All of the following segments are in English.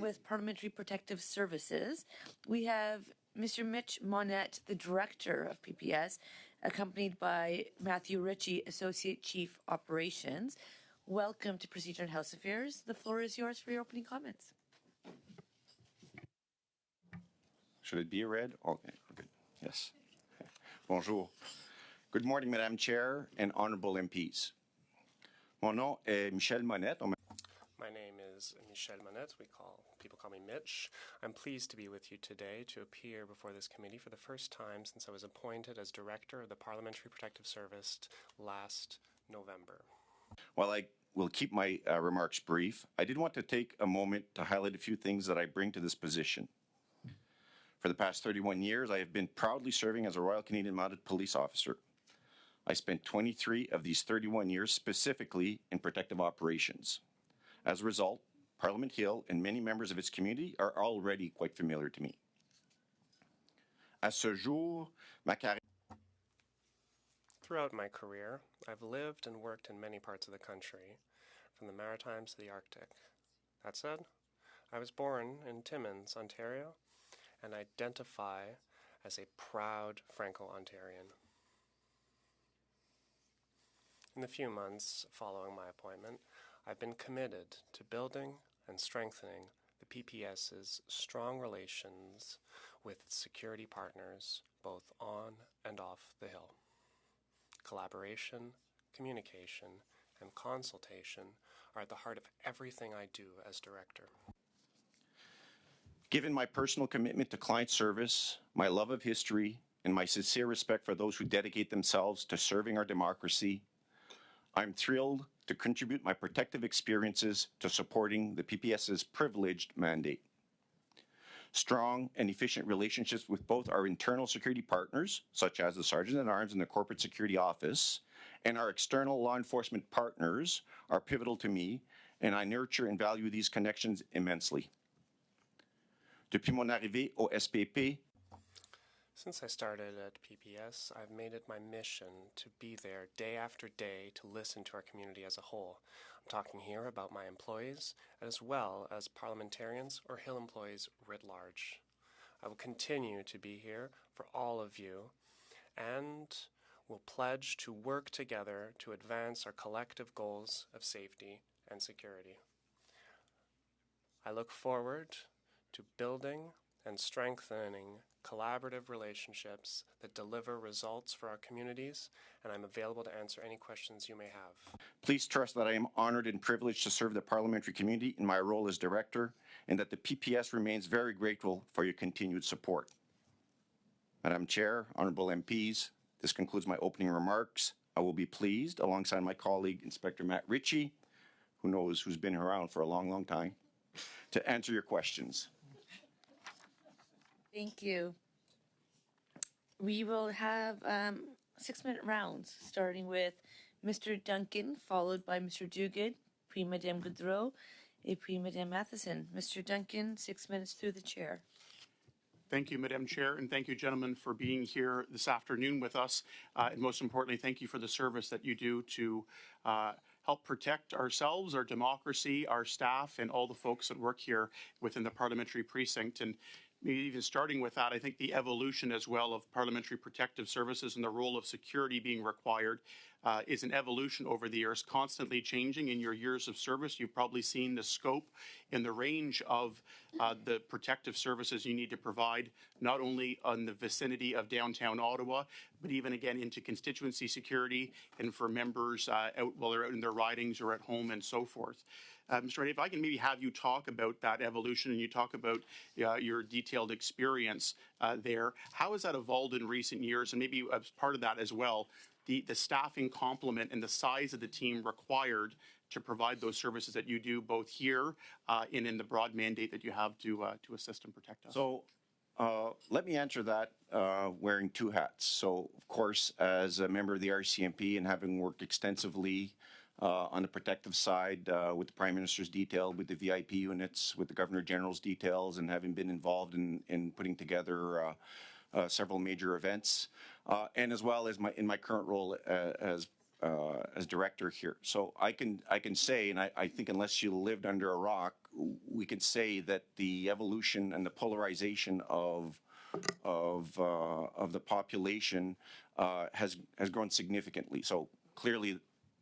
with Parliamentary Protective Services. We have Mr. Mitch Monette, the Director of PPS, accompanied by Matthew Ritchie, Associate Chief Operations. Welcome to Procedure and House Affairs. The floor is yours for your opening comments. Should it be read? Okay, good. Yes. Bonjour. Good morning, Madam Chair and honorable MPs. Mon nom est Michel Monette. My name is Michel Monette. People call me Mitch. I'm pleased to be with you today to appear before this committee for the first time since I was appointed as Director of the Parliamentary Protective Service last November. While I will keep my remarks brief, I did want to take a moment to highlight a few things that I bring to this position. For the past 31 years, I have been proudly serving as a Royal Canadian Mounted Police Officer. I spent 23 of these 31 years specifically in protective operations. As a result, Parliament Hill and many members of its community are already quite familiar to me. À ce jour, ma carrière. Throughout my career, I've lived and worked in many parts of the country, from the Maritimes to the Arctic. That said, I was born in Timmins, Ontario, and identify as a proud Franco-Ontarian. In the few months following my appointment, I've been committed to building and strengthening the PPS's strong relations with its security partners, both on and off the Hill. Collaboration, communication, and consultation are at the heart of everything I do as Director. Given my personal commitment to client service, my love of history, and my sincere respect for those who dedicate themselves to serving our democracy, I'm thrilled to contribute my protective experiences to supporting the PPS's privileged mandate. Strong and efficient relationships with both our internal security partners, such as the Sergeant-at-Arms and the Corporate Security Office, and our external law enforcement partners are pivotal to me, and I nurture and value these connections immensely. Depuis mon arrivée au SPP, Since I started at PPS, I've made it my mission to be there day after day to listen to our community as a whole. I'm talking here about my employees as well as parliamentarians or Hill employees writ large. I will continue to be here for all of you and will pledge to work together to advance our collective goals of safety and security. I look forward to building and strengthening collaborative relationships that deliver results for our communities, and I'm available to answer any questions you may have. Please trust that I am honored and privileged to serve the parliamentary community in my role as Director, and that the PPS remains very grateful for your continued support. Madam Chair, honorable MPs, this concludes my opening remarks. I will be pleased, alongside my colleague, Inspector Matt Ritchie, who's been around for a long, long time, to answer your questions. Thank you. We will have 6-minute rounds, starting with Mr. Duncan, followed by Mr. Duguid, puis Madame Goudreau, et puis Madame Matheson. Mr. Duncan, 6 minutes through the chair. Thank you, Madam Chair, and thank you, gentlemen, for being here this afternoon with us. And most importantly, thank you for the service that you do to help protect ourselves, our democracy, our staff, and all the folks that work here within the parliamentary precinct. And maybe even starting with that, I think the evolution as well of parliamentary protective services and the role of security being required is an evolution over the years, constantly changing. In your years of service, you've probably seen the scope and the range of the protective services you need to provide, not only on the vicinity of downtown Ottawa, but even again into constituency security and for members out while they're out in their ridings or at home and so forth. Mr. Wright, if I can maybe have you talk about that evolution and you talk about your detailed experience there, how has that evolved in recent years? And maybe as part of that as well, the staffing complement and the size of the team required to provide those services that you do both here and in the broad mandate that you have to assist and protect us. So let me answer that wearing two hats. So, of course, as a member of the RCMP and having worked extensively on the protective side with the Prime Minister's detail, with the VIP units, with the Governor General's details, and having been involved in putting together several major events, and as well as in my current role as director here. So I can say, and I think unless you lived under a rock, we can say that the evolution and the polarization of the population has grown significantly. So clearly,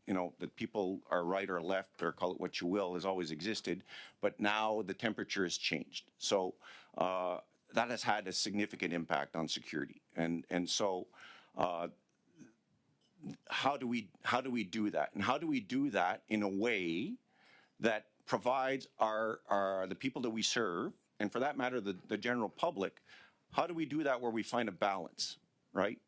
that people are right or left, or call it what you will, has always existed, but now the temperature has changed. So that has had a significant impact on security, and so how do we do that, and how do we do that in a way that provides the people that we serve, and for that matter, the general public, how do we do that where we find a balance, right?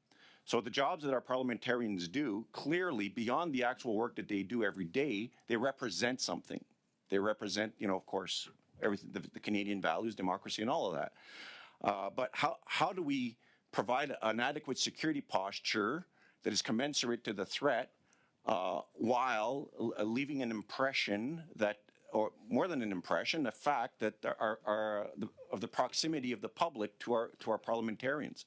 So the jobs that our parliamentarians do, clearly, beyond the actual work that they do every day, they represent something. They represent, of course, everything, the Canadian values, democracy, and all of that. But how do we provide an adequate security posture that is commensurate to the threat while leaving an impression that, or more than an impression, the fact that of the proximity of the public to our parliamentarians?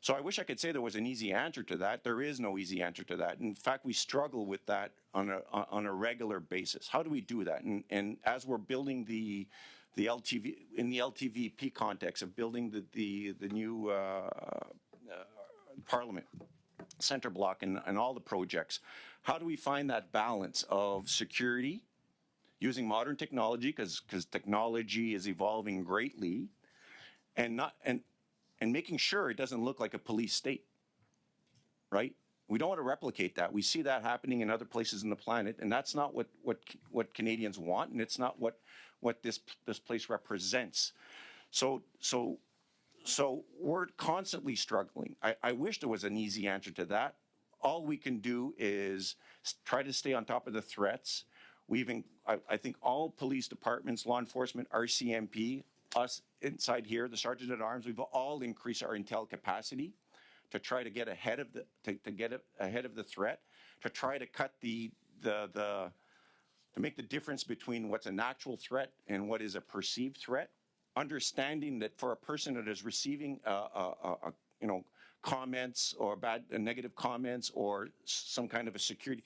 So I wish I could say there was an easy answer to that. There is no easy answer to that. In fact, we struggle with that on a regular basis. How do we do that? And as we're building the LTV, in the LTVP context of building the new Parliament Centre Block and all the projects, how do we find that balance of security, using modern technology, because technology is evolving greatly, and making sure it doesn't look like a police state, right? We don't want to replicate that. We see that happening in other places in the planet, and that's not what Canadians want, and it's not what this place represents. So we're constantly struggling. I wish there was an easy answer to that. All we can do is try to stay on top of the threats. I think all police departments, law enforcement, RCMP, us inside here, the Sergeant at Arms, we've all increased our intel capacity to try to get ahead of the threat, to try to cut to make the difference between what's an actual threat and what is a perceived threat. Understanding that for a person that is receiving comments or negative comments or some kind of a security,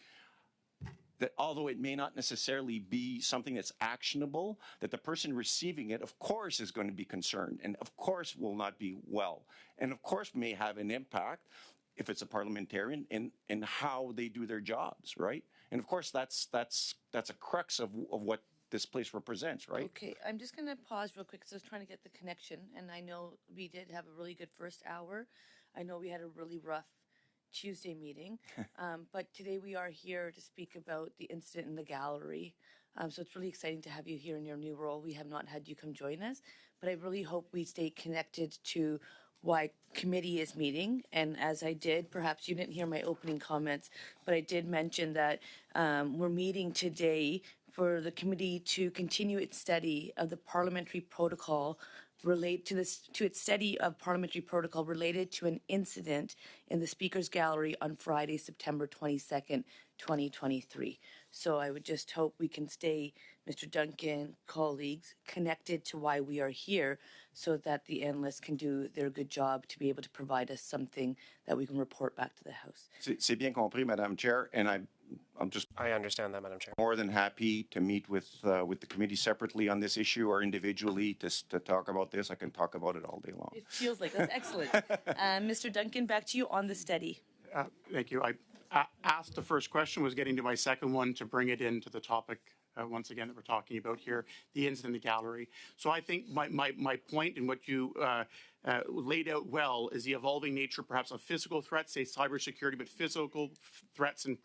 that although it may not necessarily be something that's actionable, that the person receiving it, of course, is going to be concerned, and of course will not be well, and of course may have an impact, if it's a parliamentarian, in how they do their jobs, right? And of course, that's a crux of what this place represents, right? Okay, I'm just going to pause real quick because I was trying to get the connection, and I know we did have a really good first hour. I know we had a really rough Tuesday meeting, but today we are here to speak about the incident in the gallery. So it's really exciting to have you here in your new role. We have not had you come join us, but I really hope we stay connected to why committee is meeting. And as I did, perhaps you didn't hear my opening comments, but I did mention that we're meeting today for the committee to continue its study of the parliamentary protocol related to its study of parliamentary protocol related to an incident in the Speaker's Gallery on Friday, September 22nd, 2023. So I would just hope we can stay, Mr. Duncan, colleagues, connected to why we are here so that the analysts can do their good job to be able to provide us something that we can report back to the House. C'est bien compris, Madam Chair, and I understand that, Madam Chair. more than happy to meet with the committee separately on this issue or individually to talk about this. I can talk about it all day long. It feels like that's excellent. Mr. Duncan, back to you on the study. Thank you. I asked the first question, was getting to my second one to bring it into the topic once again that we're talking about here, the incident in the gallery. So I think my point in what you laid out well is the evolving nature perhaps of physical threats, say cybersecurity, but physical threats and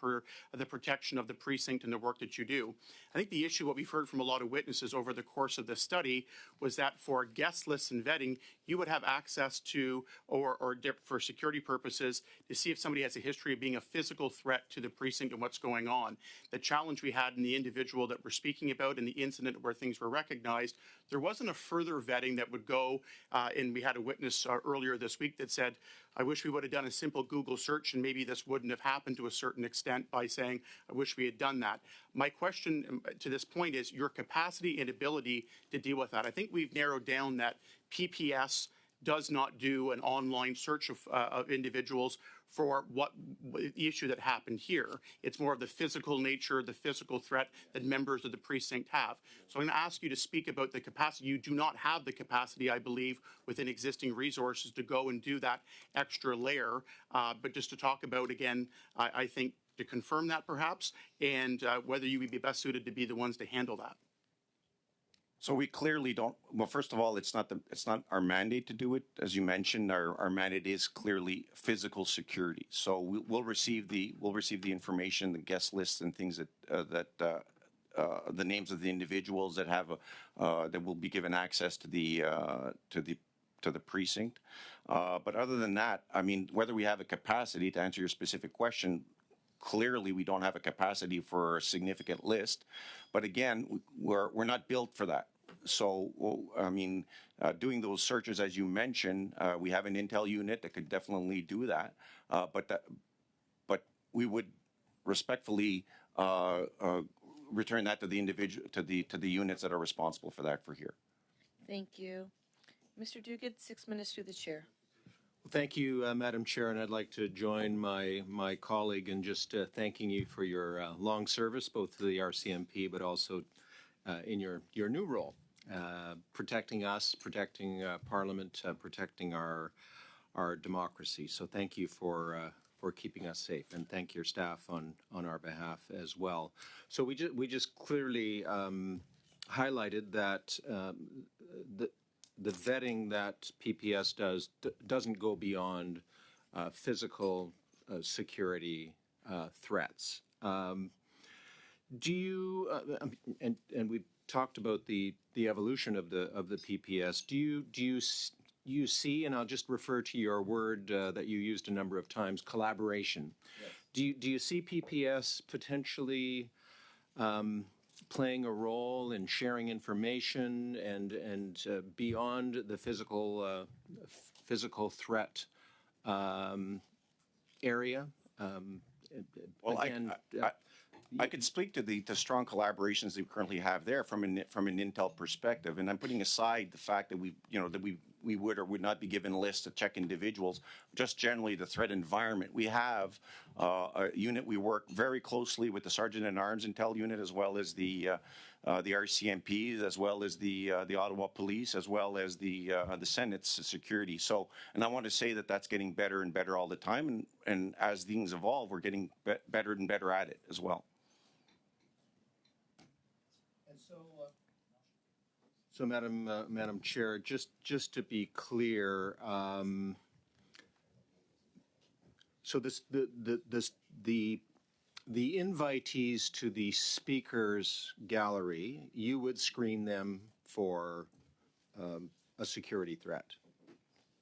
the protection of the precinct and the work that you do. I think the issue, what we've heard from a lot of witnesses over the course of this study, was that for guest lists and vetting, you would have access to, or for security purposes, to see if somebody has a history of being a physical threat to the precinct and what's going on. The challenge we had in the individual that we're speaking about in the incident where things were recognized, there wasn't a further vetting that would go, and we had a witness earlier this week that said, I wish we would have done a simple Google search and maybe this wouldn't have happened to a certain extent by saying, I wish we had done that. My question to this point is your capacity and ability to deal with that. I think we've narrowed down that PPS does not do an online search of individuals for what the issue that happened here. It's more of the physical nature, the physical threat that members of the precinct have. So I'm going to ask you to speak about the capacity. You do not have the capacity, I believe, within existing resources to go and do that extra layer. But just to talk about, again, I think to confirm that perhaps, and whether you would be best suited to be the ones to handle that. So we clearly don't. Well, first of all, it's not our mandate to do it. As you mentioned, our mandate is clearly physical security. So we'll receive the information, the guest lists, and things that the names of the individuals that have that will be given access to the precinct. But other than that, I mean, whether we have a capacity to answer your specific question. Clearly, we don't have a capacity for a significant list, but again, we're not built for that. So, I mean, doing those searches, as you mentioned, we have an intel unit that could definitely do that, but we would respectfully return that to the individual, to the units that are responsible for that for here. Thank you. Mr. Duguid, 6 minutes through the chair. Thank you, Madam Chair, and I'd like to join my colleague in just thanking you for your long service, both to the RCMP, but also in your new role, protecting us, protecting Parliament, protecting our democracy. So thank you for keeping us safe, and thank your staff on our behalf as well. So we just clearly highlighted that the vetting that PPS doesn't go beyond physical security threats. Do you and we've talked about the evolution of the PPS. Do you see, and I'll just refer to your word that you used a number of times, collaboration. Yes. Do you see PPS potentially playing a role in sharing information and beyond the physical threat area? Well, again, I can speak to the strong collaborations that we currently have there from an intel perspective, and I'm putting aside the fact that we would or would not be given lists to check individuals. Just generally the threat environment. We have a unit. We work very closely with the Sergeant at Arms Intel unit, as well as the RCMP, as well as the Ottawa Police, as well as the Senate's security. So, and I want to say that that's getting better and better all the time, and as things evolve, we're getting better and better at it as well. So, Madam Chair, just to be clear, so the invitees to the speakers gallery, you would screen them for a security threat,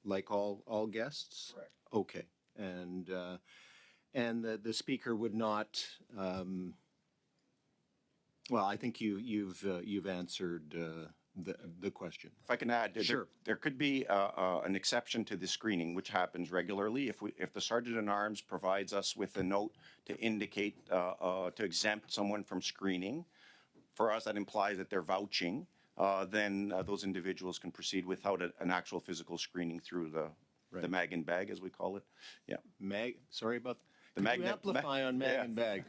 like all guests. Correct. Okay, and the speaker would not. Well, I think you've answered the question. If I can add, sure. There could be an exception to the screening, which happens regularly. If the Sergeant at Arms provides us with a note to indicate to exempt someone from screening, for us that implies that they're vouching. Then those individuals can proceed without an actual physical screening through the mag and bag, as we call it. Yeah. Sorry about. The amplify on mag and bag.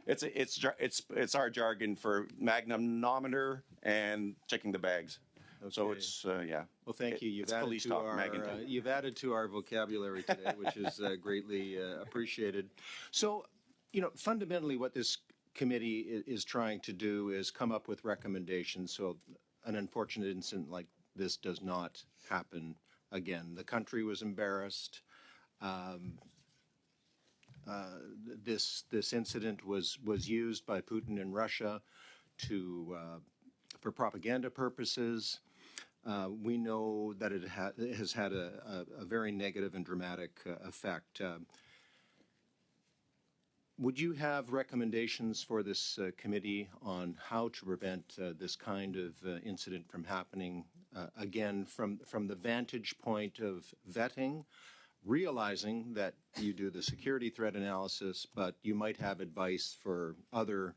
It's our jargon for magnometer and checking the bags. Okay. So it's yeah. Well, thank you. You've added to our vocabulary today, which is greatly appreciated. So, fundamentally, what this committee is trying to do is come up with recommendations so an unfortunate incident like this does not happen again. The country was embarrassed. This incident was used by Putin and Russia for propaganda purposes. We know that it has had a very negative and dramatic effect. Would you have recommendations for this committee on how to prevent this kind of incident from happening again from the vantage point of vetting? Realizing that you do the security threat analysis, but you might have advice for other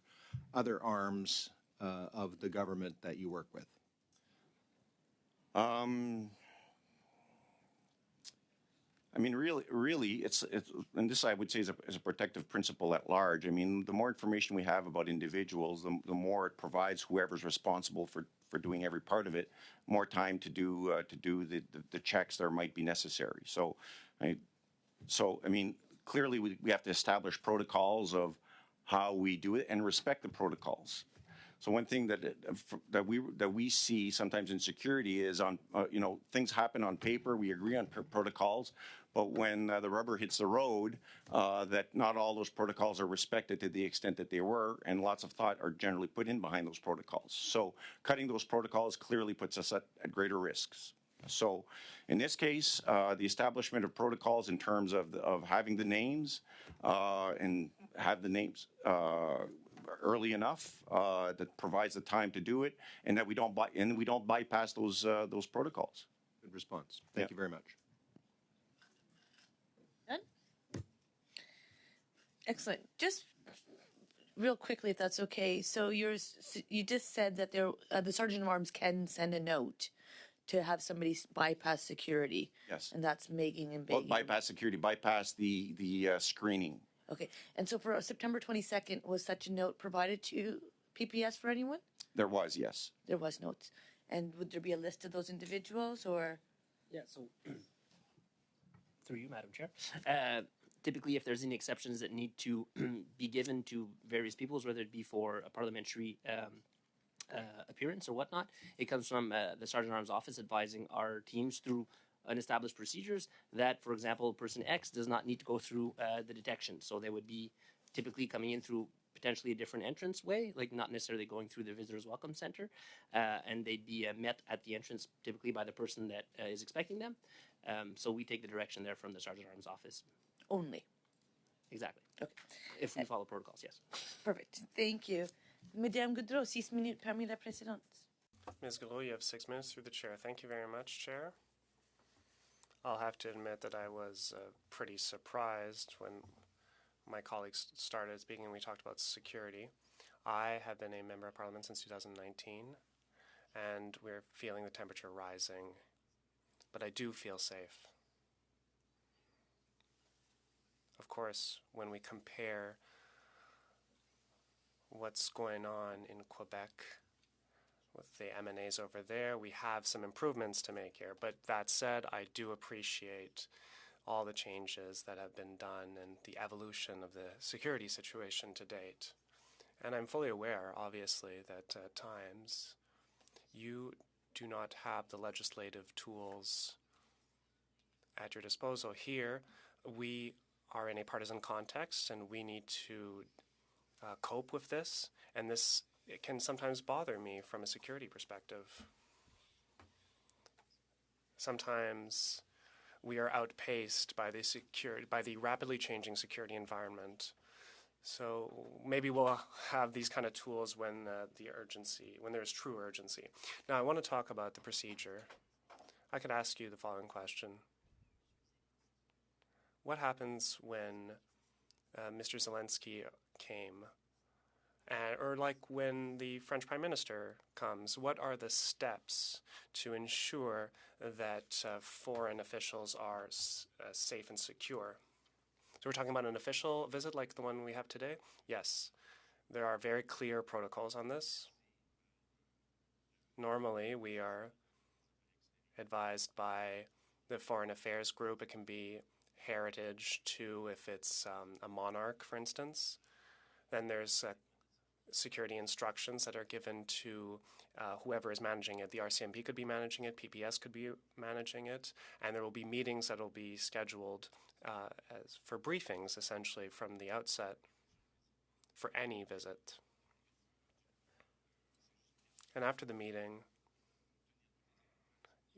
arms of the government that you work with. I mean, really, and this I would say is a protective principle at large. I mean, the more information we have about individuals, the more it provides whoever's responsible for doing every part of it more time to do the checks that might be necessary. So, I mean, clearly we have to establish protocols of how we do it and respect the protocols. So one thing that we see sometimes in security is things happen on paper. We agree on protocols, but when the rubber hits the road, that not all those protocols are respected to the extent that they were, and lots of thought are generally put in behind those protocols. So cutting those protocols clearly puts us at greater risks. So in this case, the establishment of protocols in terms of having the names and have the names early enough that provides the time to do it, and that we don't bypass those protocols. Good response. Thank you very much. Done? Excellent. Just real quickly, if that's okay. So you just said that the Sergeant of Arms can send a note to have somebody bypass security. Yes. And that's making and Well, begging. bypass security, bypass the screening. Okay. And so for September 22nd, was such a note provided to PPS for anyone? There was, yes. There was notes. And would there be a list of those individuals, or? Yeah, so through you, Madam Chair. Typically, if there's any exceptions that need to be given to various peoples, whether it be for a parliamentary appearance or whatnot, it comes from the Sergeant at Arms office advising our teams through an established procedures that, for example, person X does not need to go through the detection. So they would be typically coming in through potentially a different entrance way, like not necessarily going through the Visitors Welcome Center, and they'd be met at the entrance typically by the person that is expecting them. So we take the direction there from the Sergeant at Arms office. Only. Exactly. Okay. If we follow protocols, yes. Perfect. Thank you. Madame Goudreau, 6 minutes parmi la présidente. Ms. Gallo, you have 6 minutes through the chair. Thank you very much, Chair. I'll have to admit that I was pretty surprised when my colleagues started speaking and we talked about security. I have been a member of Parliament since 2019, and we're feeling the temperature rising, but I do feel safe. Of course, when we compare what's going on in Quebec with the MNAs over there, we have some improvements to make here. But that said, I do appreciate all the changes that have been done and the evolution of the security situation to date. And I'm fully aware, obviously, that at times you do not have the legislative tools at your disposal. Here, we are in a partisan context, and we need to cope with this, and it can sometimes bother me from a security perspective. Sometimes we are outpaced by the rapidly changing security environment. So maybe we'll have these kind of tools when when there's true urgency. Now, I want to talk about the procedure. I could ask you the following question. What happens when Mr. Zelensky came? Or like when the French Prime Minister comes, what are the steps to ensure that foreign officials are safe and secure? So we're talking about an official visit like the one we have today? Yes. There are very clear protocols on this. Normally, we are advised by the Foreign Affairs Group. It can be heritage too if it's a monarch, for instance. Then there's security instructions that are given to whoever is managing it. The RCMP could be managing it, PPS could be managing it, and there will be meetings that will be scheduled for briefings, essentially, from the outset for any visit. And after the meeting,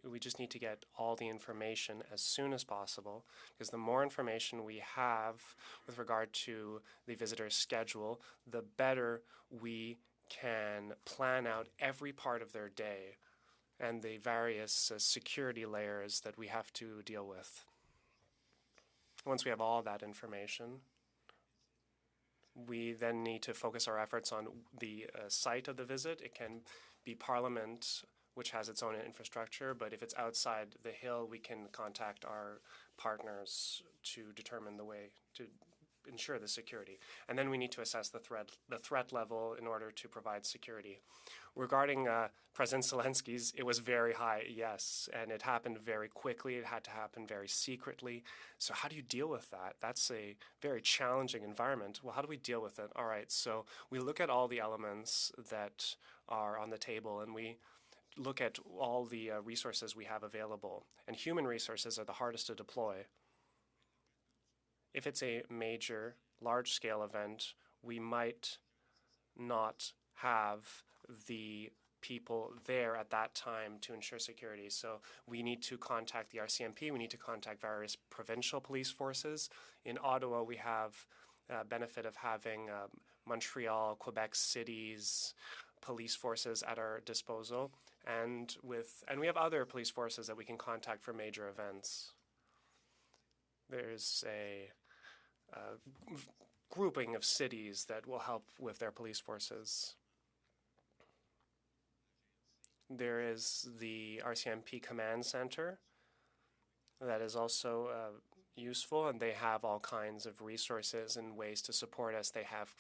we just need to get all the information as soon as possible, because the more information we have with regard to the visitor's schedule, the better we can plan out every part of their day and the various security layers that we have to deal with. Once we have all that information, we then need to focus our efforts on the site of the visit. It can be Parliament which has its own infrastructure, but if it's outside the Hill, we can contact our partners to determine the way to ensure the security. And then we need to assess the threat level in order to provide security. Regarding President Zelensky's, it was very high, yes, and it happened very quickly. It had to happen very secretly. So how do you deal with that? That's a very challenging environment. Well, how do we deal with it? All right, so we look at all the elements that are on the table, and we look at all the resources we have available. And human resources are the hardest to deploy. If it's a major, large-scale event, we might not have the people there at that time to ensure security. So we need to contact the RCMP, we need to contact various provincial police forces. In Ottawa, we have benefit of having Montreal, Quebec City's police forces at our disposal, and we have other police forces that we can contact for major events. There's a grouping of cities that will help with their police forces. There is the RCMP Command Center that is also useful, and they have all kinds of resources and ways to support us. They have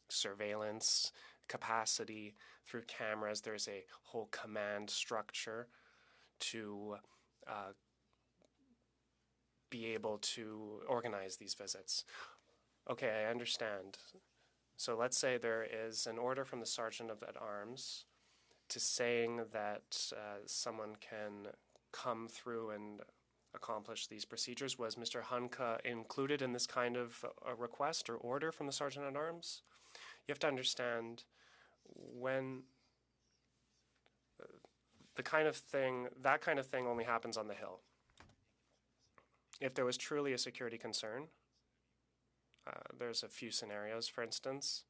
surveillance capacity through cameras. There's a whole command structure to be able to organize these visits. Okay, I understand. So let's say there is an order from the Sergeant at Arms to saying that someone can come through and accomplish these procedures. Was Mr. Hunka included in this kind of a request or order from the Sergeant at Arms? You have to understand when that kind of thing only happens on the Hill. If there was truly a security concern, there's a few scenarios, for instance.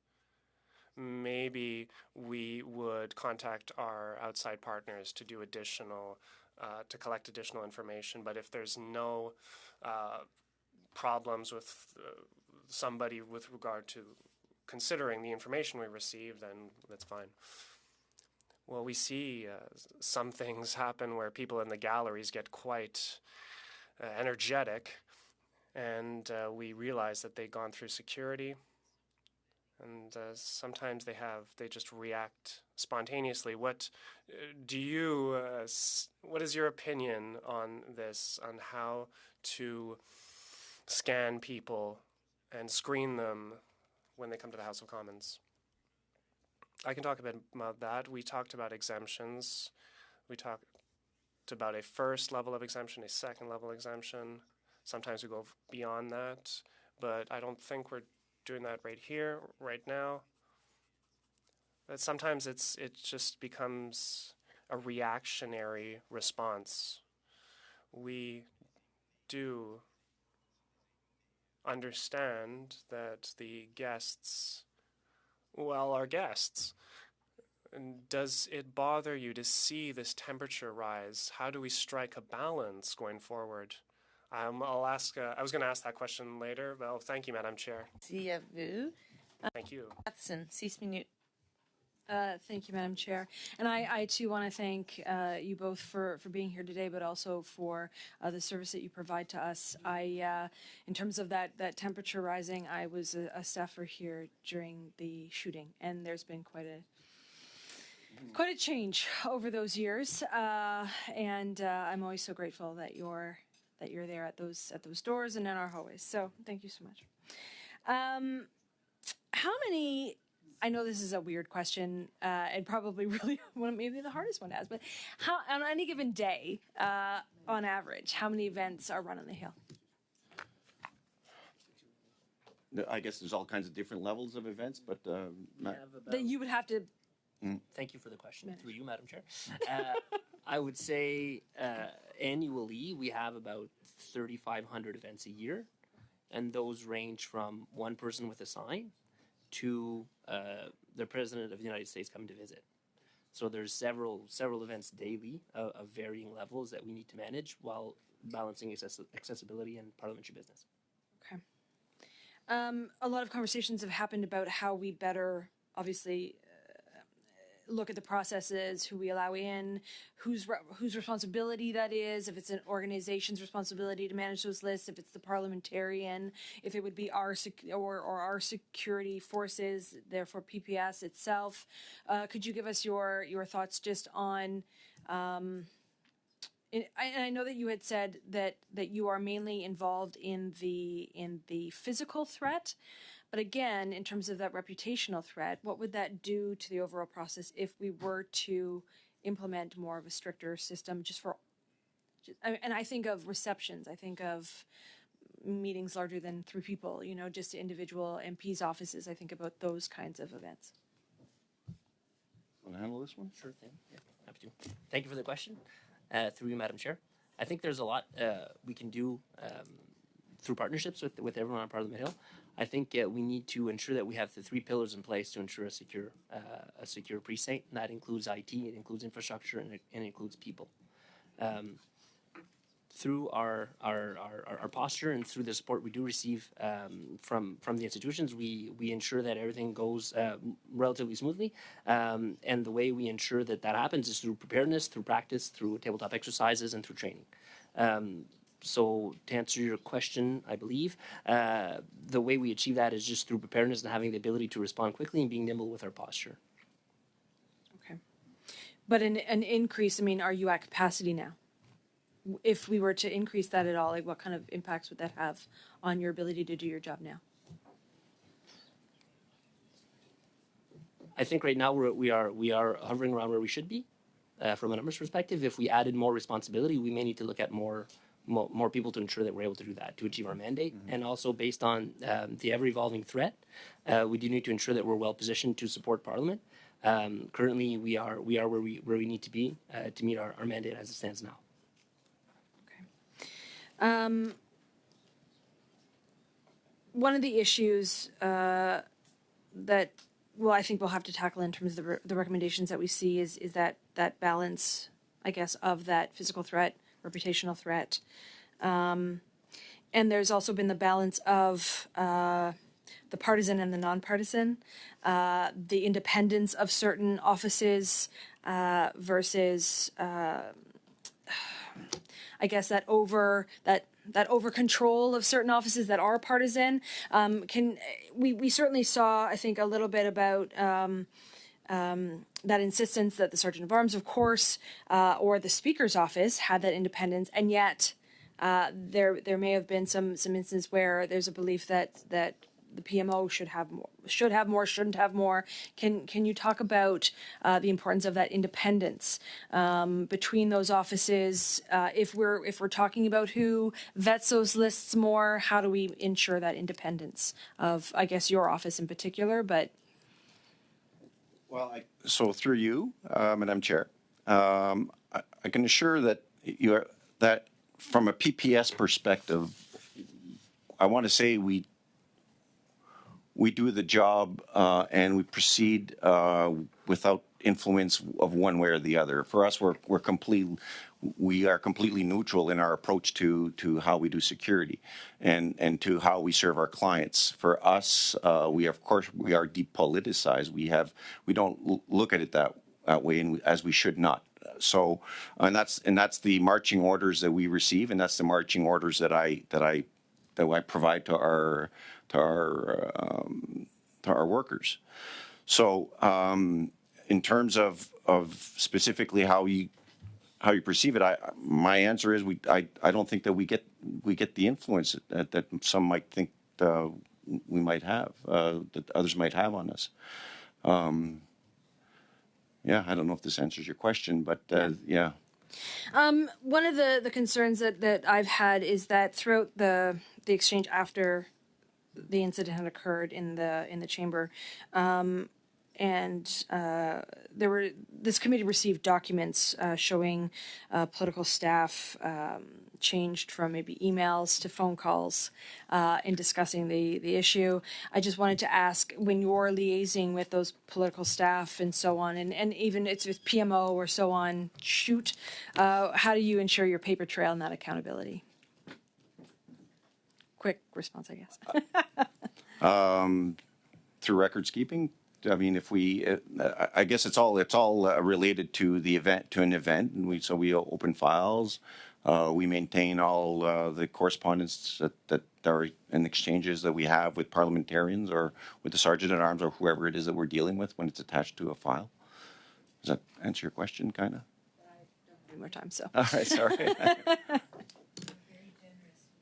Maybe we would contact our outside partners to do to collect additional information. But if there's no problems with somebody with regard to considering the information we receive, then that's fine. Well, we see some things happen where people in the galleries get quite energetic, and we realize that they've gone through security, and sometimes they just react spontaneously. What is your opinion on this, on how to scan people and screen them when they come to the House of Commons? I can talk a bit about that. We talked about exemptions. We talked about a first level of exemption, a second level exemption. Sometimes we go beyond that, but I don't think we're doing that right here, right now. But sometimes it just becomes a reactionary response. We do understand that the guests, are guests. And does it bother you to see this temperature rise? How do we strike a balance going forward? I was going to ask that question later. Well, thank you, Madam Chair. Merci à vous. Thank you. Matheson, 6 minutes. Thank you, Madam Chair. And I too want to thank you both for being here today, but also for the service that you provide to us. In terms of that temperature rising, I was a staffer here during the shooting, and there's been quite a change over those years. And I'm always so grateful that you're there at those doors and in our hallways. So thank you so much. How many? I know this is a weird question, and probably really maybe the hardest one to ask, but how, on any given day, on average, how many events are run on the Hill? I guess there's all kinds of different levels of events, but That you would have to. Thank you for the question. Through you, Madam Chair. I would say annually we have about 3,500 events a year, and those range from one person with a sign to the President of the United States coming to visit. So there's several events daily of varying levels that we need to manage while balancing accessibility and parliamentary business. Okay. A lot of conversations have happened about how we better, obviously, look at the processes, who we allow in, whose responsibility that is, if it's an organization's responsibility to manage those lists, if it's the parliamentarian, if it would be our our security forces, therefore PPS itself. Could you give us your thoughts just on? I know that you had said that you are mainly involved in the physical threat, but again, in terms of that reputational threat, what would that do to the overall process if we were to implement more of a stricter system and I think of receptions, I think of meetings larger than 3 people, just individual MPs' offices. I think about those kinds of events. Want to handle this one? Sure thing. Yeah, happy to. Thank you for the question. Through you, Madam Chair. I think there's a lot we can do through partnerships with everyone on Parliament Hill. I think we need to ensure that we have the 3 pillars in place to ensure a secure precinct. And that includes IT, it includes infrastructure, and it includes people. Through our posture and through the support we do receive from the institutions, we ensure that everything goes relatively smoothly. And the way we ensure that happens is through preparedness, through practice, through tabletop exercises, and through training. So to answer your question, I believe the way we achieve that is just through preparedness and having the ability to respond quickly and being nimble with our posture. Okay. But an increase, are you at capacity now? If we were to increase that at all, what kind of impacts would that have on your ability to do your job now? I think right now we are hovering around where we should be from a numbers perspective. If we added more responsibility, we may need to look at more people to ensure that we're able to do that, to achieve our mandate. Mm-hmm. And also based on the ever-evolving threat, we do need to ensure that we're well positioned to support Parliament. Currently, we are where we need to be to meet our mandate as it stands now. One of the issues that I think we'll have to tackle in terms of the recommendations that we see is that balance, I guess, of that physical threat, reputational threat. And there's also been the balance of the partisan and the nonpartisan, the independence of certain offices versus I guess that over control of certain offices that are partisan. We certainly saw, I think, a little bit about that insistence that the Sergeant of Arms, of course, or the Speaker's office had that independence, and yet there may have been some instances where there's a belief that the PMO should have more, shouldn't have more. Can you talk about the importance of that independence between those offices? If we're talking about who vets those lists more, how do we ensure that independence of, I guess, your office in particular? But so through you, Madam Chair, I can assure that that from a PPS perspective, I want to say we do the job and we proceed without influence of one way or the other. For us, we are completely neutral in our approach to how we do security and to how we serve our clients. For us, we are depoliticized. We don't look at it that way, as we should not. So, and that's the marching orders that we receive, and that's the marching orders that I provide to our workers. So, in terms of specifically how you perceive it, my answer is I don't think that we get the influence that some might think we might have, that others might have on us. Yeah, I don't know if this answers your question, but yeah. One of the concerns that I've had is that throughout the exchange after the incident had occurred in the chamber, this committee received documents showing political staff changed from maybe emails to phone calls in discussing the issue. I just wanted to ask, when you're liaising with those political staff and so on, and even it's with PMO or so on, how do you ensure your paper trail and that accountability? Quick response, I guess. Through records keeping. I mean, if we, I guess it's all related to the event, to an event, and we open files. We maintain all the correspondence that are in exchanges that we have with parliamentarians or with the sergeant at arms or whoever it is that we're dealing with when it's attached to a file. Does that answer your question, kind of? One more time, so. All right, sorry.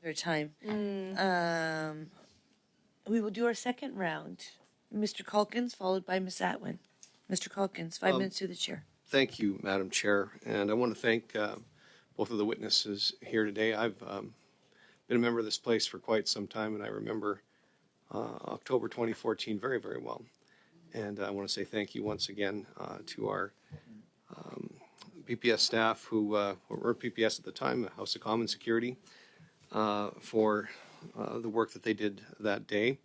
Your time. We will do our second round. Mr. Calkins, followed by Ms. Atwin. Mr. Calkins, 5 minutes to the chair. Thank you, Madam Chair, and I want to thank both of the witnesses here today. I've been a member of this place for quite some time, and I remember October 2014 very, very well. And I want to say thank you once again to our PPS staff who were PPS at the time, the House of Commons Security, for the work that they did that day.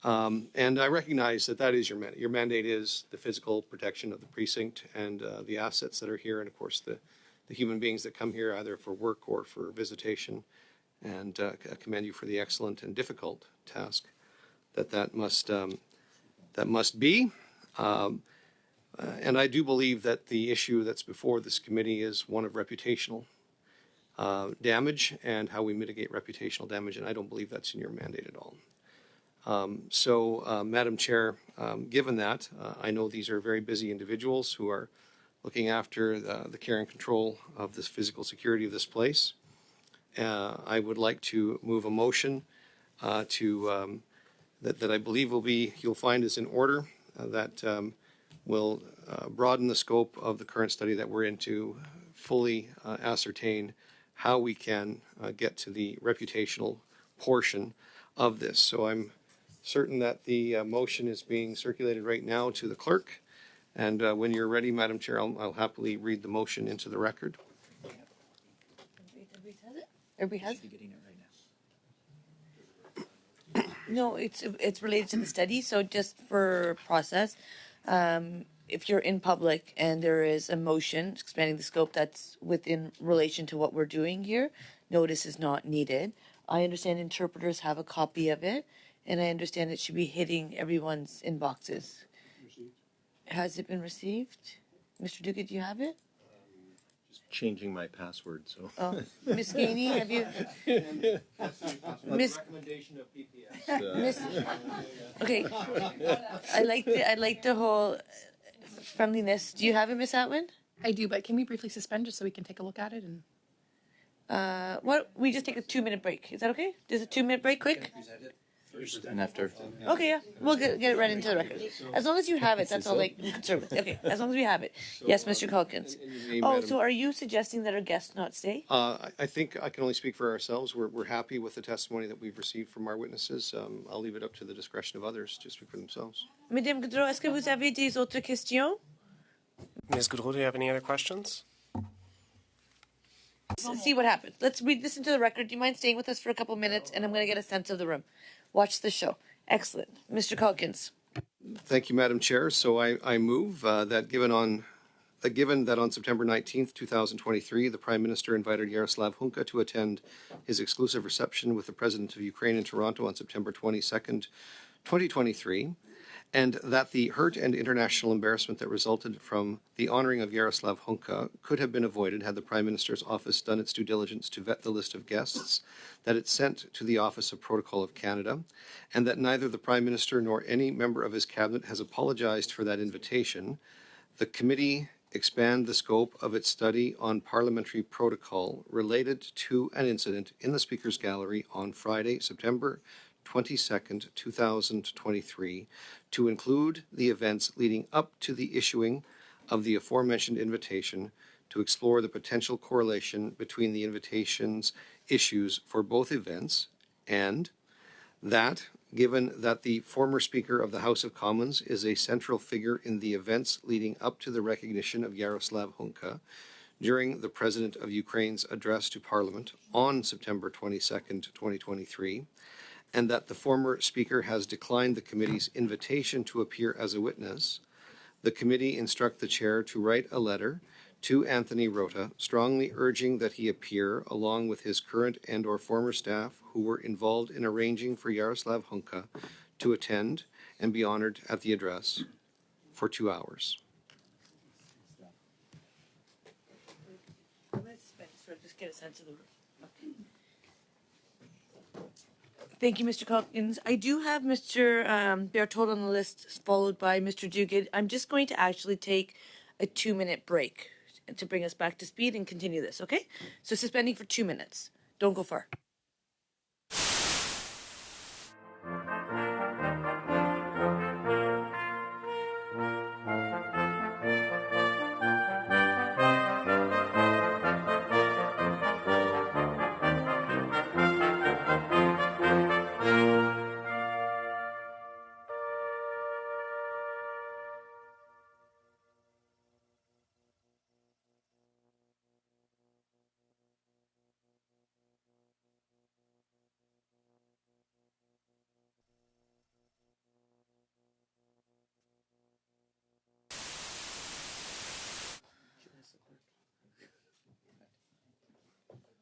And I recognize that that is your mandate. Your mandate is the physical protection of the precinct and the assets that are here, and of course the human beings that come here either for work or for visitation. And I commend you for the excellent and difficult task that must be. And I do believe that the issue that's before this committee is one of reputational damage and how we mitigate reputational damage, and I don't believe that's in your mandate at all. Madam Chair, given that, I know these are very busy individuals who are looking after the care and control of this physical security of this place. I would like to move a motion that I believe you'll find is in order, that will broaden the scope of the current study that we're in to fully ascertain how we can get to the reputational portion of this. So I'm certain that the motion is being circulated right now to the clerk. And when you're ready, Madam Chair, I'll happily read the motion into the record. Everybody has it? No, it's related to the study. So just for process, if you're in public and there is a motion expanding the scope that's within relation to what we're doing here, notice is not needed. I understand interpreters have a copy of it, and I understand it should be hitting everyone's inboxes. Has it been received? Mr. Duguid, do you have it? Changing my password, so. Oh, Ms. Gainey, have you? Miss. Recommendation of PPS. Miss. Okay. I like the whole friendliness. Do you have it, Miss Atwin? I do, but can we briefly suspend just so we can take a look at it? And What? We just take a 2-minute break. Is that okay? Just a 2-minute break, quick? And after. Okay, yeah. We'll get it right into the record. As long as you have it, that's all like conservative. Okay, as long as we have it. Yes, Mr. Calkins. Oh, so are you suggesting that our guests not stay? I think I can only speak for ourselves. We're happy with the testimony that we've received from our witnesses. I'll leave it up to the discretion of others to speak for themselves. Madame Goudreau, est-ce que vous avez des autres questions? Ms. Goudreau, do you have any other questions? Let's see what happens. Let's read this into the record. Do you mind staying with us for a couple minutes? And I'm going to get a sense of the room. Watch the show. Excellent. Mr. Calkins. Thank you, Madam Chair. So I move that given that on September 19th, 2023, the Prime Minister invited Yaroslav Hunka to attend his exclusive reception with the President of Ukraine in Toronto on September 22nd, 2023, and that the hurt and international embarrassment that resulted from the honoring of Yaroslav Hunka could have been avoided had the Prime Minister's office done its due diligence to vet the list of guests that it sent to the Office of Protocol of Canada, and that neither the Prime Minister nor any member of his cabinet has apologized for that invitation. The committee expand the scope of its study on parliamentary protocol related to an incident in the Speaker's Gallery on Friday, September 22nd, 2023, to include the events leading up to the issuing of the aforementioned invitation, to explore the potential correlation between the invitation's issues for both events, and that, given that the former Speaker of the House of Commons is a central figure in the events leading up to the recognition of Yaroslav Hunka during the President of Ukraine's address to Parliament on September 22nd, 2023, and that the former Speaker has declined the committee's invitation to appear as a witness, the committee instruct the chair to write a letter to Anthony Rota, strongly urging that he appear along with his current and/or former staff who were involved in arranging for Yaroslav Hunka to attend, and be honored at the address for 2 hours. Just get a sense of the room. Okay. Thank you, Mr. Calkins. I do have Mr. Berthold on the list, followed by Mr. Duguid. I'm just going to actually take a 2-minute break to bring us back to speed and continue this, okay? So suspending for 2 minutes. Don't go far.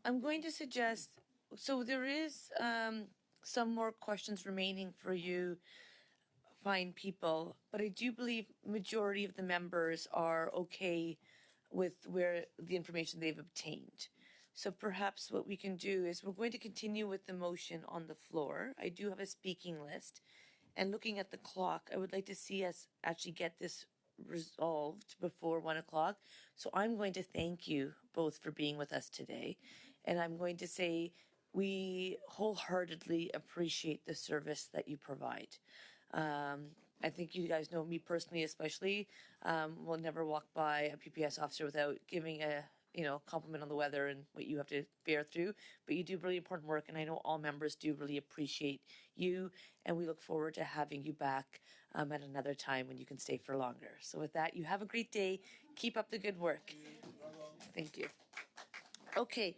I'm going to suggest, so there is some more questions remaining for you fine people, but I do believe majority of the members are okay with where the information they've obtained. So perhaps what we can do is we're going to continue with the motion on the floor. I do have a speaking list, and looking at the clock, I would like to see us actually get this resolved before 1 o'clock. So I'm going to thank you both for being with us today. And I'm going to say we wholeheartedly appreciate the service that you provide. I think you guys know me personally, especially. Will never walk by a PPS officer without giving a compliment on the weather and what you have to bear through. But you do really important work, and I know all members do really appreciate you. And we look forward to having you back at another time when you can stay for longer. So with that, you have a great day. Keep up the good work. Thank you. Okay.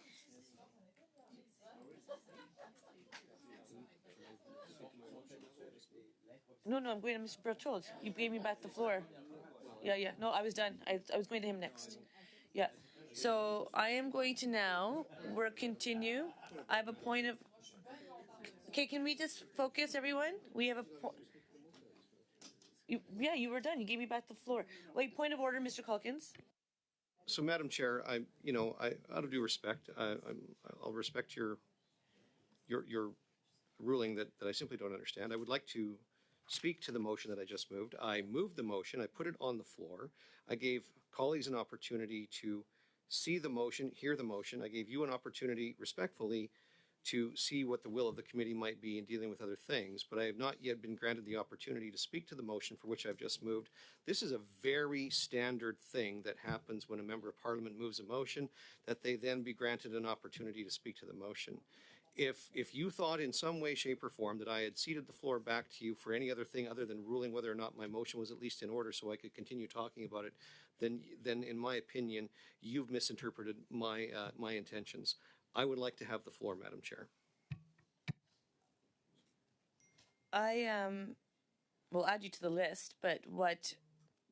No, I'm going to Mr. Berthold. You gave me back the floor. Yeah. No, I was done. I was going to him next. Yeah. So I am going to now, we'll continue. I have a point of, okay, can we just focus, everyone? We have a point. You were done. You gave me back the floor. Wait, point of order, Mr. Calkins. So, Madam Chair, I out of due respect, I'll respect your ruling that I simply don't understand. I would like to speak to the motion that I just moved. I moved the motion. I put it on the floor. I gave colleagues an opportunity to see the motion, hear the motion. I gave you an opportunity, respectfully, to see what the will of the committee might be in dealing with other things, but I have not yet been granted the opportunity to speak to the motion for which I've just moved. This is a very standard thing that happens when a member of parliament moves a motion, that they then be granted an opportunity to speak to the motion. If you thought in some way, shape, or form that I had ceded the floor back to you for any other thing other than ruling whether or not my motion was at least in order so I could continue talking about it, then in my opinion, you've misinterpreted my intentions. I would like to have the floor, Madam Chair. I will add you to the list, but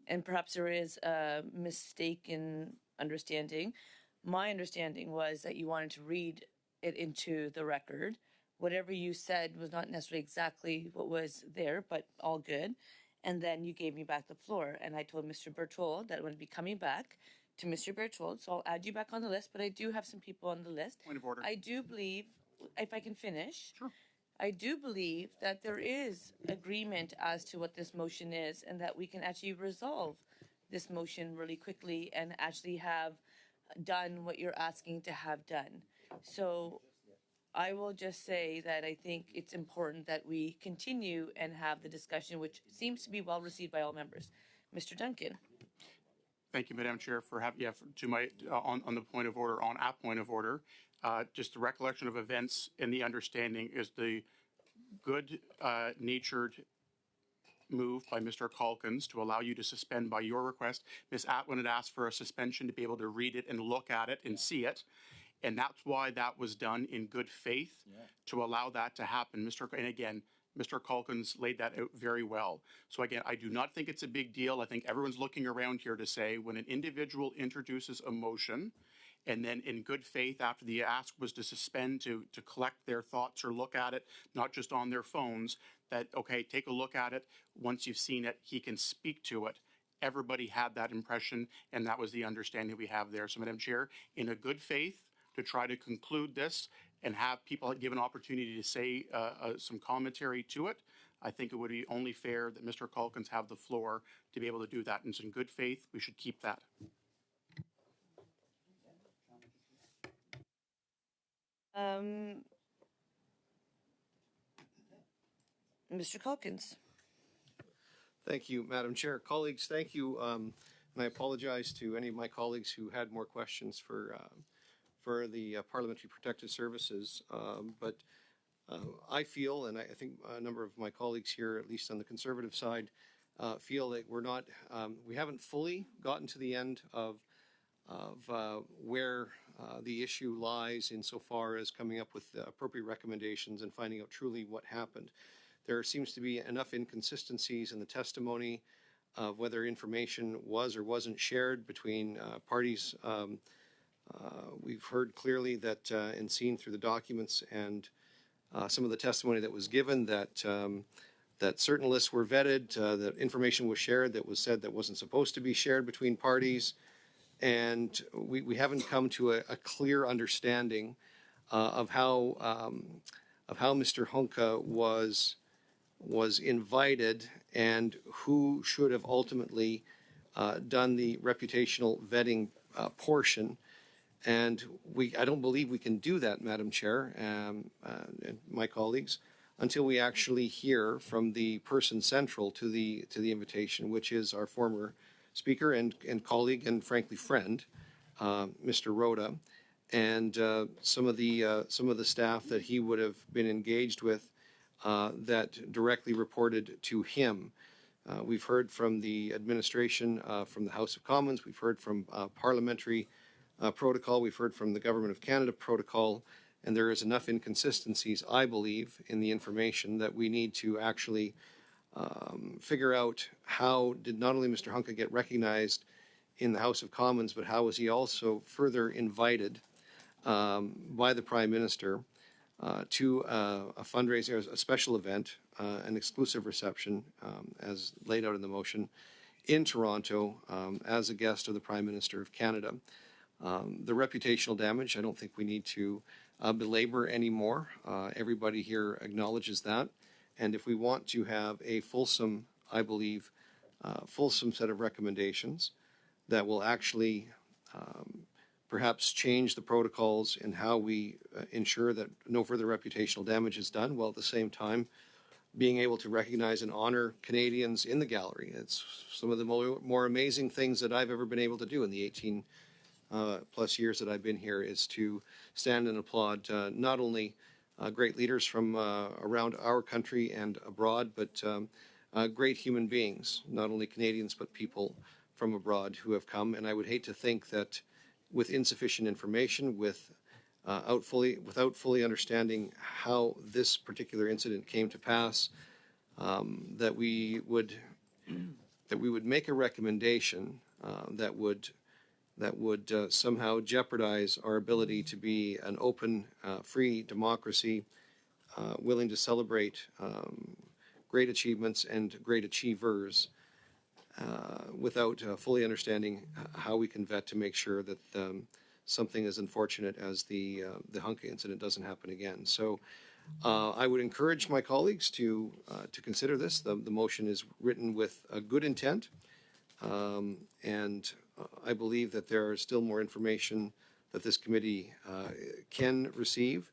and perhaps there is a mistaken understanding. My understanding was that you wanted to read it into the record. Whatever you said was not necessarily exactly what was there, but all good. And then you gave me back the floor, and I told Mr. Berthold that I would be coming back to Mr. Berthold, so I'll add you back on the list, but I do have some people on the list. Point of order. I do believe, if I can finish. Sure. I do believe that there is agreement as to what this motion is and that we can actually resolve this motion really quickly and actually have done what you're asking to have done. So I will just say that I think it's important that we continue and have the discussion, which seems to be well received by all members. Mr. Duncan. Thank you, Madam Chair, for having to my on the point of order, on a point of order. Just the recollection of events and the understanding is the good natured move by Mr. Calkins to allow you to suspend by your request. Ms. Atwin had asked for a suspension to be able to read it and look at it and see it. And that's why that was done in good faith to allow that to happen. And again, Mr. Calkins laid that out very well. So again, I do not think it's a big deal. I think everyone's looking around here to say when an individual introduces a motion and then in good faith, after the ask was to suspend, to collect their thoughts or look at it, not just on their phones, that, okay, take a look at it. Once you've seen it, he can speak to it. Everybody had that impression, and that was the understanding we have there. So, Madam Chair, in a good faith, to try to conclude this and have people give an opportunity to say some commentary to it, I think it would be only fair that Mr. Calkins have the floor to be able to do that. And so in good faith, we should keep that. Mr. Calkins. Thank you, Madam Chair. Colleagues, thank you. And I apologize to any of my colleagues who had more questions for the Parliamentary Protective Services. But I feel, and I think a number of my colleagues here, at least on the Conservative side, feel that we haven't fully gotten to the end of where the issue lies insofar as coming up with the appropriate recommendations and finding out truly what happened. There seems to be enough inconsistencies in the testimony of whether information was or wasn't shared between parties. We've heard clearly that and seen through the documents and some of the testimony that was given that that certain lists were vetted, that information was shared that was said that wasn't supposed to be shared between parties. And we haven't come to a clear understanding of how Mr. Hunka was invited and who should have ultimately done the reputational vetting portion. And I don't believe we can do that, Madam Chair, and my colleagues, until we actually hear from the person central to the invitation, which is our former Speaker and colleague and frankly friend, Mr. Rhoda, and some of the staff that he would have been engaged with that directly reported to him. We've heard from the administration, from the House of Commons. We've heard from parliamentary protocol. We've heard from the Government of Canada protocol, and there is enough inconsistencies, I believe, in the information that we need to actually figure out how did not only Mr. Hunka get recognized in the House of Commons, but how was he also further invited by the Prime Minister to a fundraiser, a special event, an exclusive reception, as laid out in the motion, in Toronto as a guest of the Prime Minister of Canada. The reputational damage, I don't think we need to belabor anymore. Everybody here acknowledges that. And if we want to have a fulsome, I believe, fulsome set of recommendations that will actually perhaps change the protocols and how we ensure that no further reputational damage is done, while at the same time being able to recognize and honor Canadians in the gallery. It's some of the more amazing things that I've ever been able to do in the 18 plus years that I've been here, is to stand and applaud not only great leaders from around our country and abroad, but great human beings, not only Canadians, but people from abroad who have come. And I would hate to think that with insufficient information, without fully understanding how this particular incident came to pass, that we would make a recommendation that would somehow jeopardize our ability to be an open, free democracy, willing to celebrate great achievements and great achievers, without fully understanding how we can vet to make sure that something as unfortunate as the Hunka incident doesn't happen again. So I would encourage my colleagues to consider this. The motion is written with a good intent, and I believe that there is still more information that this committee can receive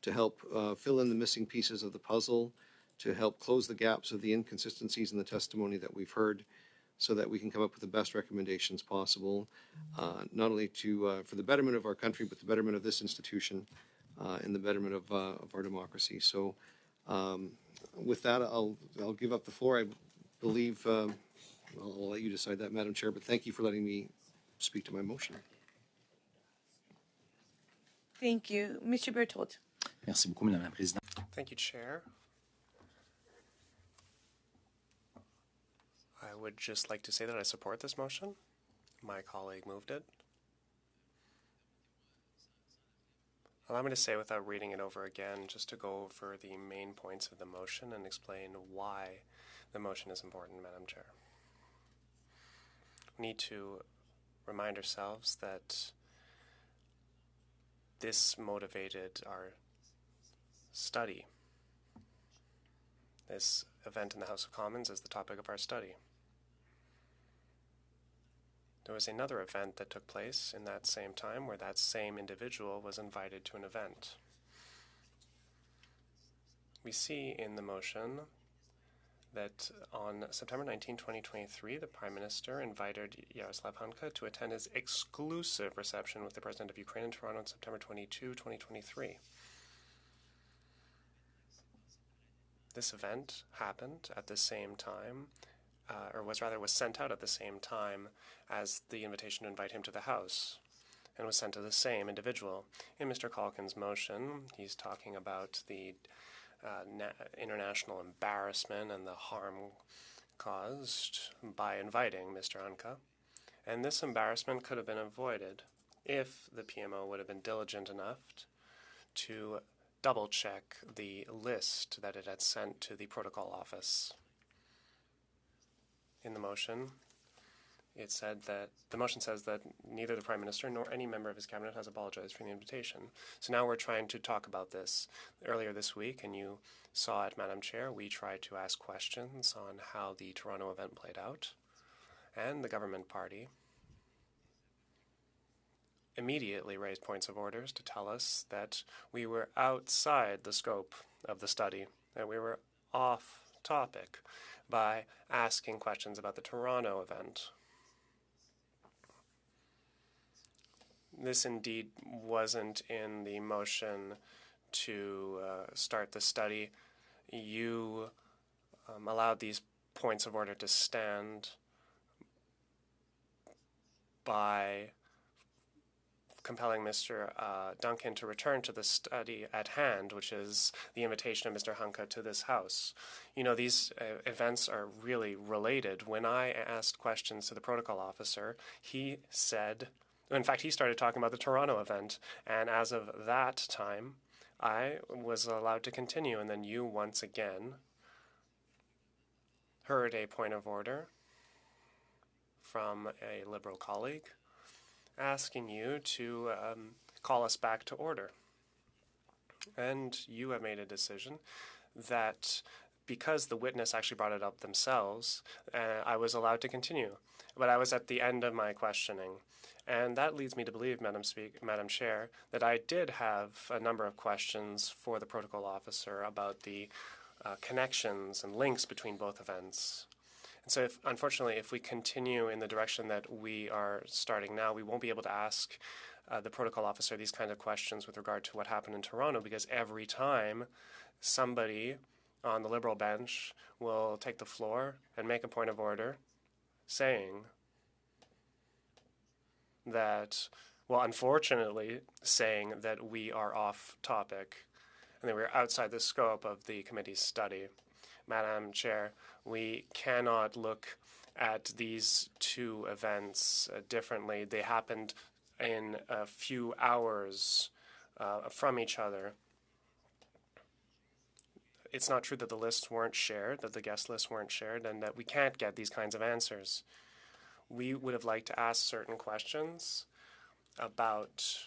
to help fill in the missing pieces of the puzzle, to help close the gaps of the inconsistencies in the testimony that we've heard, so that we can come up with the best recommendations possible, not only for the betterment of our country, but the betterment of this institution and the betterment of our democracy. So with that, I'll give up the floor. I believe I'll let you decide that, Madam Chair, but thank you for letting me speak to my motion. Thank you. Mr. Berthold. Merci beaucoup, Madame la Présidente. Thank you, Chair. I would just like to say that I support this motion. My colleague moved it. Allow me to say, without reading it over again, just to go over the main points of the motion and explain why the motion is important, Madam Chair. We need to remind ourselves that this motivated our study. This event in the House of Commons is the topic of our study. There was another event that took place in that same time where that same individual was invited to an event. We see in the motion that on September 19, 2023, the Prime Minister invited Yaroslav Hanka to attend his exclusive reception with the President of Ukraine in Toronto on September 22, 2023. This event happened at the same time, was sent out at the same time as the invitation to invite him to the House, and was sent to the same individual. In Mr. Calkin's motion, he's talking about the international embarrassment and the harm caused by inviting Mr. Hanka. And this embarrassment could have been avoided if the PMO would have been diligent enough to double-check the list that it had sent to the protocol office. In the motion, it said that the motion says that neither the Prime Minister nor any member of his cabinet has apologized for the invitation. So now we're trying to talk about this. Earlier this week, and you saw it, Madam Chair, we tried to ask questions on how the Toronto event played out, and the government party immediately raised points of orders to tell us that we were outside the scope of the study, that we were off topic by asking questions about the Toronto event. This indeed wasn't in the motion to start the study. You allowed these points of order to stand by compelling Mr. Duncan to return to the study at hand, which is the invitation of Mr. Hanka to this House. You know, these events are really related. When I asked questions to the protocol officer, he said, in fact, he started talking about the Toronto event, and as of that time, I was allowed to continue, and then you once again heard a point of order from a Liberal colleague asking you to call us back to order. And you have made a decision that because the witness actually brought it up themselves, I was allowed to continue. But I was at the end of my questioning. And that leads me to believe, Madam Chair, that I did have a number of questions for the protocol officer about the connections and links between both events. And so, unfortunately, if we continue in the direction that we are starting now, we won't be able to ask the protocol officer these kinds of questions with regard to what happened in Toronto, because every time somebody on the Liberal bench will take the floor and make a point of order saying that, well, unfortunately, saying that we are off topic and that we're outside the scope of the committee's study. Madam Chair, we cannot look at these two events differently. They happened in a few hours from each other. It's not true that the lists weren't shared, that the guest lists weren't shared, and that we can't get these kinds of answers. We would have liked to ask certain questions about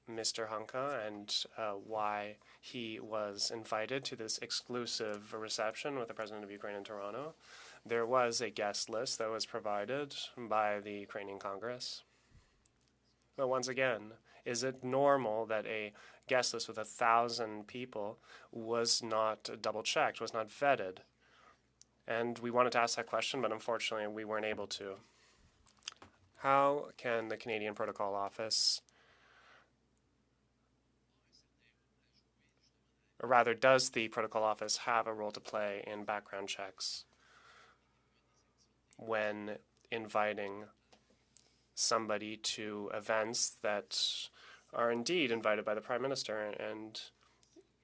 Mr. Hanka and why he was invited to this exclusive reception with the President of Ukraine in Toronto. There was a guest list that was provided by the Ukrainian Congress. But once again, is it normal that a guest list with 1,000 people was not double-checked, was not vetted? And we wanted to ask that question, but unfortunately we weren't able to. How can the Canadian Protocol Office, or rather, does the Protocol Office have a role to play in background checks when inviting somebody to events that are indeed invited by the Prime Minister? And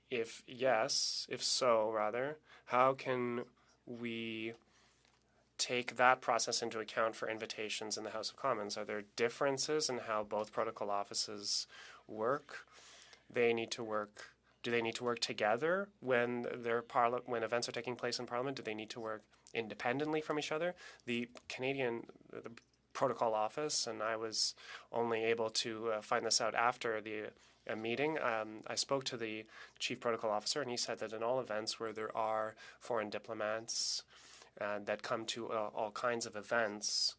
if yes, if so, rather, how can we take that process into account for invitations in the House of Commons? Are there differences in how both protocol offices work? they need to work? Do they need to work together when when events are taking place in Parliament? Do they need to work independently from each other? The Protocol Office, and I was only able to find this out after the meeting. I spoke to the Chief Protocol Officer, and he said that in all events where there are foreign diplomats that come to all kinds of events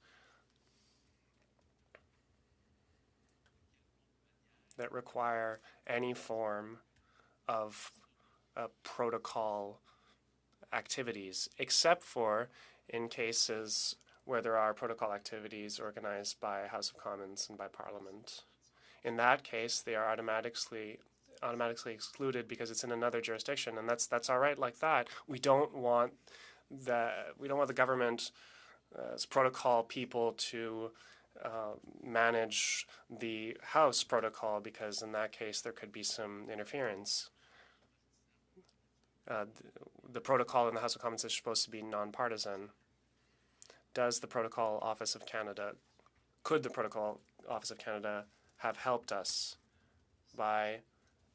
that require any form of protocol activities, except for in cases where there are protocol activities organized by House of Commons and by Parliament. In that case, they are automatically excluded because it's in another jurisdiction, and that's all right like that. We don't want the government's protocol people to manage the House protocol, because in that case there could be some interference. The protocol in the House of Commons is supposed to be nonpartisan. Could the Protocol Office of Canada have helped us by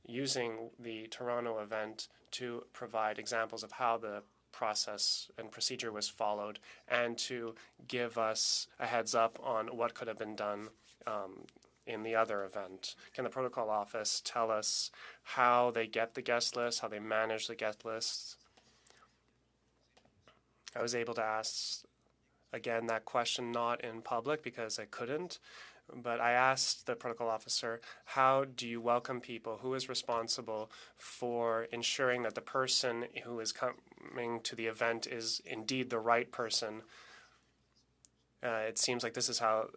using the Toronto event to provide examples of how the process and procedure was followed, and to give us a heads up on what could have been done in the other event? Can the Protocol Office tell us how they get the guest list, how they manage the guest lists? I was able to ask, again, that question not in public because I couldn't, but I asked the protocol officer, how do you welcome people? Who is responsible for ensuring that the person who is coming to the event is indeed the right person? It seems like this is how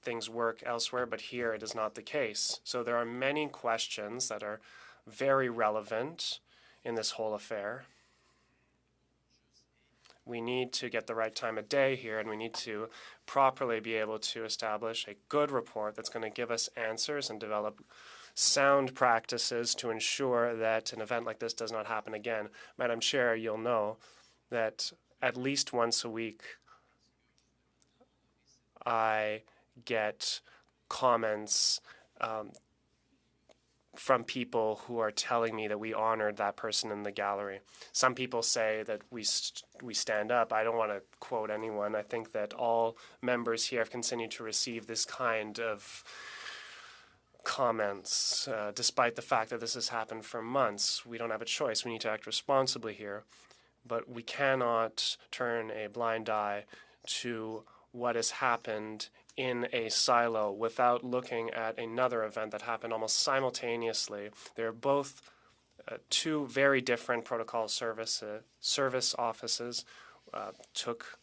things work elsewhere, but here it is not the case. So there are many questions that are very relevant in this whole affair. We need to get the right time of day here, and we need to properly be able to establish a good report that's going to give us answers and develop sound practices to ensure that an event like this does not happen again. Madam Chair, you'll know that at least once a week I get comments from people who are telling me that we honored that person in the gallery. Some people say that we stand up. I don't want to quote anyone. I think that all members here have continued to receive this kind of comments, despite the fact that this has happened for months. We don't have a choice. We need to act responsibly here. But we cannot turn a blind eye to what has happened in a silo without looking at another event that happened almost simultaneously. They're both two very different protocol service offices took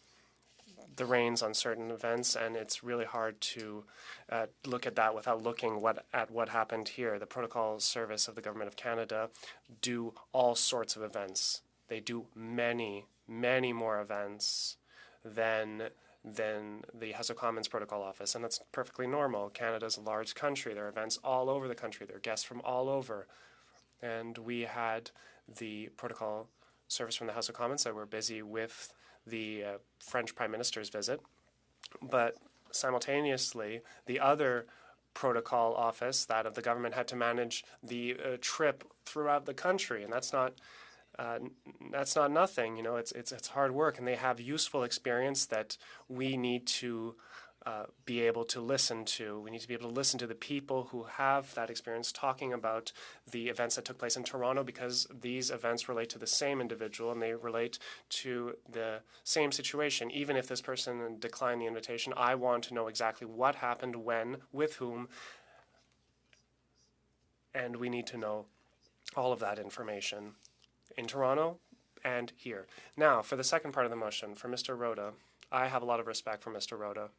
the reins on certain events, and it's really hard to look at that without looking at what happened here. The Protocol Service of the Government of Canada do all sorts of events. They do many, many more events than the House of Commons Protocol Office, and that's perfectly normal. Canada's a large country. There are events all over the country. There are guests from all over. And we had the Protocol Service from the House of Commons that were busy with the French Prime Minister's visit. But simultaneously, the other protocol office, that of the government, had to manage the trip throughout the country, and that's not nothing. You know, it's hard work, and they have useful experience that we need to be able to listen to. We need to be able to listen to the people who have that experience talking about the events that took place in Toronto, because these events relate to the same individual and they relate to the same situation. Even if this person declined the invitation, I want to know exactly what happened, when, with whom, and we need to know all of that information in Toronto and here. Now, for the second part of the motion, for Mr. Rhoda, I have a lot of respect for Mr. Rhoda.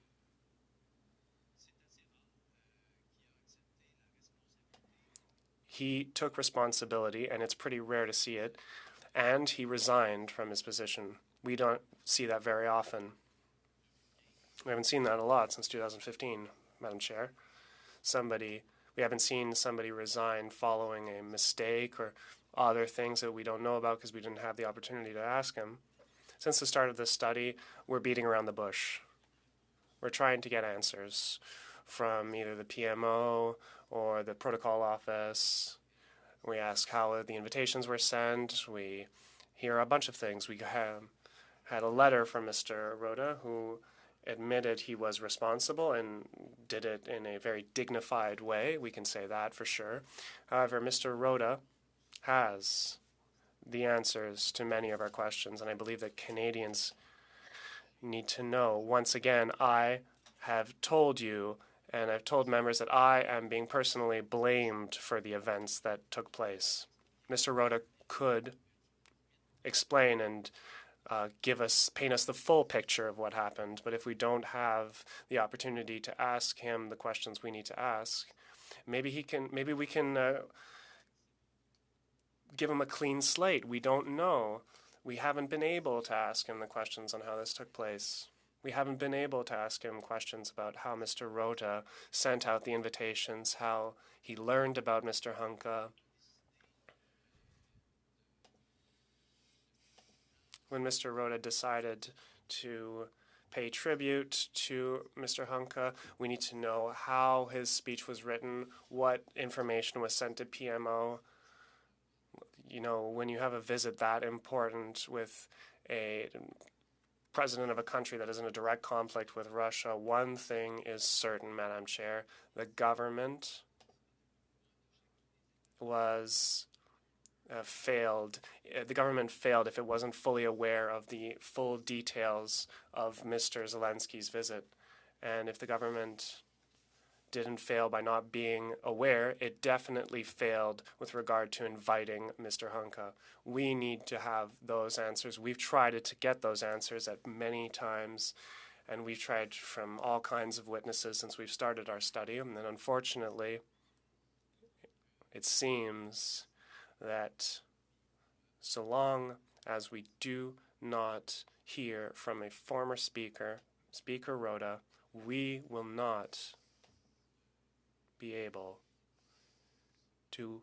He took responsibility, and it's pretty rare to see it, and he resigned from his position. We don't see that very often. We haven't seen that a lot since 2015, Madam Chair. We haven't seen somebody resign following a mistake or other things that we don't know about because we didn't have the opportunity to ask him. Since the start of this study, we're beating around the bush. We're trying to get answers from either the PMO or the protocol office, We ask how the invitations were sent. We hear a bunch of things. We had a letter from Mr. Rhoda, who admitted he was responsible and did it in a very dignified way. We can say that for sure. However, Mr. Rhoda has the answers to many of our questions, and I believe that Canadians need to know. Once again, I have told you, and I've told members, that I am being personally blamed for the events that took place. Mr. Rhoda could explain and paint us the full picture of what happened. But if we don't have the opportunity to ask him the questions we need to ask, maybe we can give him a clean slate. We don't know. We haven't been able to ask him the questions on how this took place. We haven't been able to ask him questions about how Mr. Rhoda sent out the invitations, how he learned about Mr. Hunka. When Mr. Rhoda decided to pay tribute to Mr. Hunka, we need to know how his speech was written, what information was sent to PMO. You know, when you have a visit that important with a president of a country that is in a direct conflict with Russia, one thing is certain, Madam Chair: the government was failed. The government failed if it wasn't fully aware of the full details of Mr. Zelensky's visit. And if the government didn't fail by not being aware, it definitely failed with regard to inviting Mr. Hunka. We need to have those answers. We've tried to get those answers at many times, and we've tried from all kinds of witnesses since we've started our study. And then unfortunately, it seems that so long as we do not hear from a former speaker, Speaker Rhoda, we will not be able to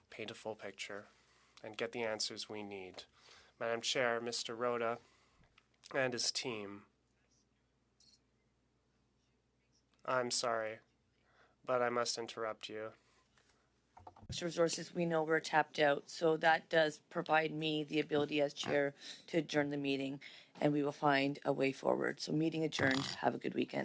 paint a full picture and get the answers we need. Madam Chair, Mr. Rhoda and his team, I'm sorry, but I must interrupt you. Resources, we know we're tapped out, so that does provide me the ability as chair to adjourn the meeting, and we will find a way forward. So meeting adjourned. Have a good weekend.